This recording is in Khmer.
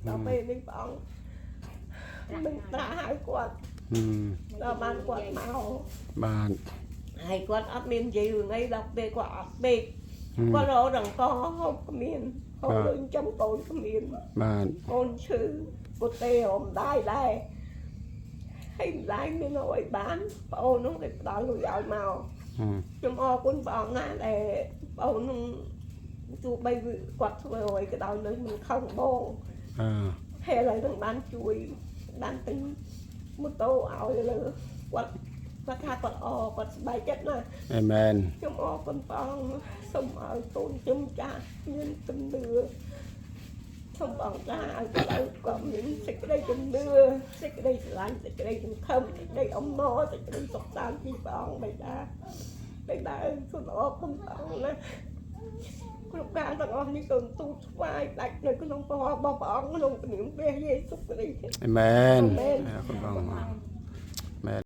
ដល់ពេលនេះព្រះអង្គមិនត្រាហៅគាត់ដល់បានគាត់មកបានហើយគាត់អត់មាននិយាយរឿងអីដល់ពេលគាត់អត់ពេកគាត់រកដង្កហូបគ្មានហូបលុយចំកូនគ្មានបានកូនឈឺពុទេរំដាយដែរហើយម្ដាយមានអីបានប្អូននោះគេផ្ដល់លុយឲ្យមកខ្ញុំអរគុណព្រះអង្គណាស់ដែលប្អូននោះទោះបីគាត់ធ្វើអ្វីក៏ដោយនៅមិនខឹងបងហើយឥឡូវនឹងបានជួយបានទិញម៉ូតូឲ្យលើគាត់គាត់ថាគាត់គាត់សប្បាយចិត្តណាស់អាមែនខ្ញុំអរគុណព្រះអង្គសូមឲ្យកូនខ្ញុំចាស់មានជំនឿសូមបងចាស់ឲ្យគាត់មានសេចក្តីជំនឿសេចក្តីស្រឡាញ់សេចក្តីសង្ឃឹមសេចក្តីអំណរសេចក្តីសុខសាន្តពីព្រះអង្គបិតាសូមអរគុណព្រះអង្គណាគ្រប់ការទាំងអស់នេះសូមទូលថ្វាយដាច់នៅក្នុងព្រះរបស់ព្រះអង្គក្នុងព្រះនាមព្រះយេស៊ូវគ្រីស្ទអាមែនអរគុណបង